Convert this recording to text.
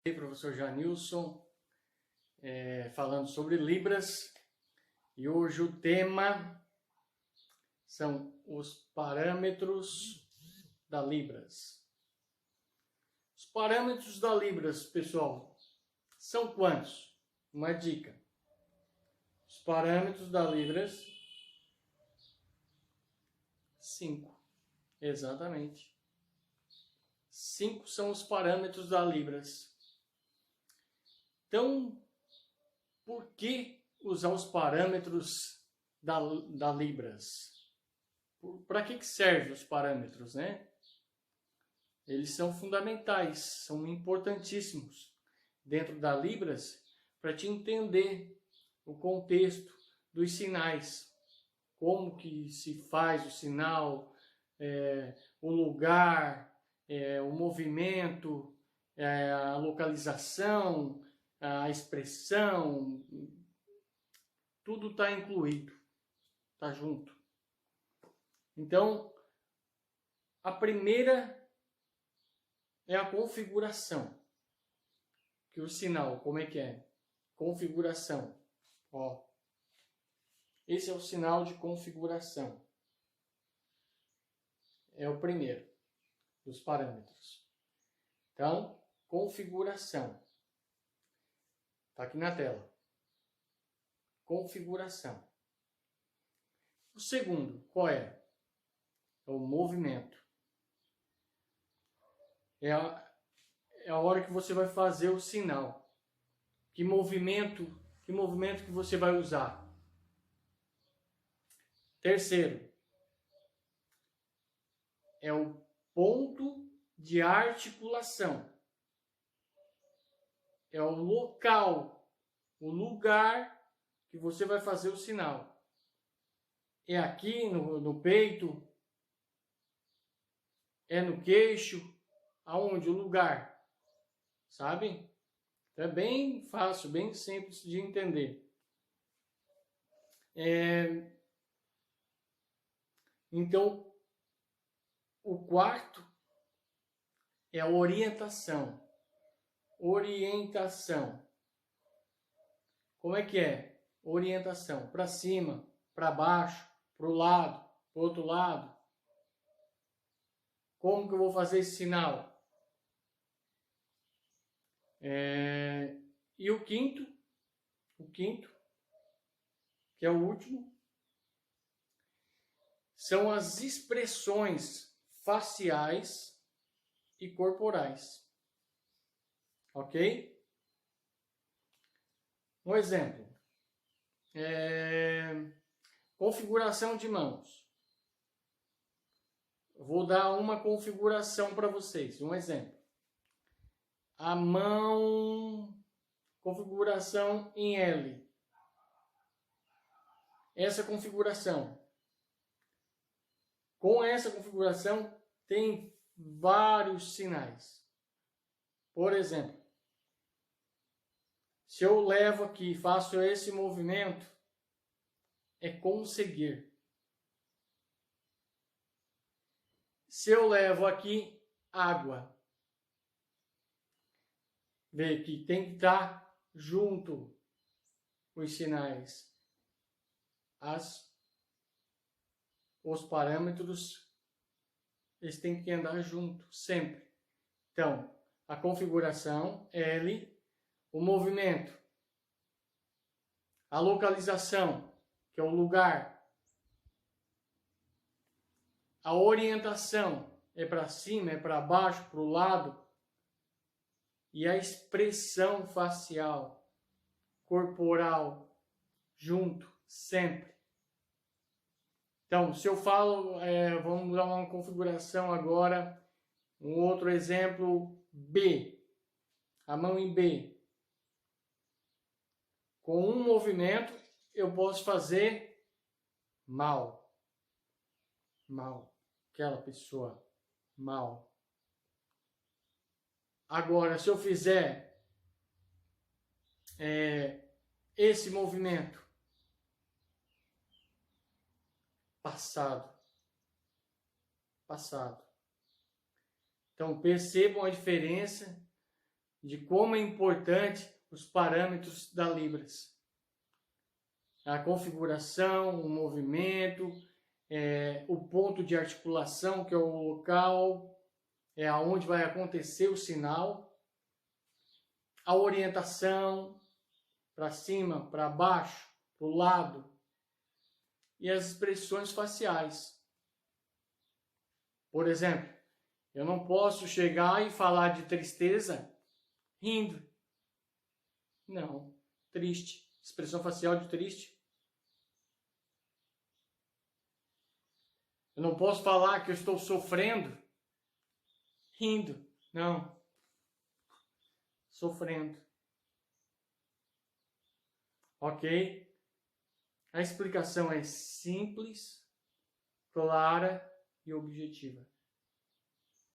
Aí, professor Janilson, falando sobre Libras, e hoje o tema são os parâmetros da Libras. Os parâmetros da Libras, pessoal, são quantos? Uma dica. Os parâmetros da Libras, 5. Exatamente. 5 são os parâmetros da Libras. Então, por que usar os parâmetros da Libras? Para que servem os parâmetros, né? Eles são fundamentais, são importantíssimos dentro da Libras para te entender o contexto dos sinais, como que se faz o sinal, o lugar, o movimento, a localização, a expressão, tudo está incluído, está junto. Então, a primeira é a configuração. Que o sinal, como é que é? Configuração. Ó, esse é o sinal de configuração. É o primeiro dos parâmetros. Então, configuração. Está aqui na tela. Configuração. O segundo, qual é? É o movimento. É a hora que você vai fazer o sinal. Que movimento que você vai usar? Terceiro, é o ponto de articulação. É o local, o lugar que você vai fazer o sinal. É aqui no peito? É no queixo? Aonde? O lugar. Sabe? É bem fácil, bem simples de entender. Então, o quarto é a orientação. Orientação. Como é que é? Orientação. Para cima, para baixo, para o lado, para o outro lado. Como que eu vou fazer esse sinal? E o quinto, que é o último, são as expressões faciais e corporais. Ok? Um exemplo. Configuração de mãos. Vou dar uma configuração para vocês. Um exemplo. A mão, configuração em L. Essa configuração. Com essa configuração, tem vários sinais. Por exemplo, se eu levo aqui, faço esse movimento, é conseguir. Se eu levo aqui água, vê que tem que estar junto os sinais. Os parâmetros, eles têm que andar junto, sempre. Então, a configuração, L, o movimento, a localização, que é o lugar, a orientação, é para cima, é para baixo, para o lado, e a expressão facial, corporal, junto, sempre. Então, se eu falo, vamos dar uma configuração agora, um outro exemplo, B, a mão em B. Com um movimento, eu posso fazer mal. Mal. Aquela pessoa, mal. Agora, se eu fizer esse movimento, passado. Passado. Então, percebam a diferença de como é importante os parâmetros da Libras. A configuração, o movimento, o ponto de articulação, que é o local, aonde vai acontecer o sinal, a orientação, para cima, para baixo, para o lado, e as expressões faciais. Por exemplo, eu não posso chegar e falar de tristeza rindo. Não, triste. Expressão facial de triste. Eu não posso falar que eu estou sofrendo rindo. Não. Sofrendo. Ok? A explicação é simples, clara e objetiva.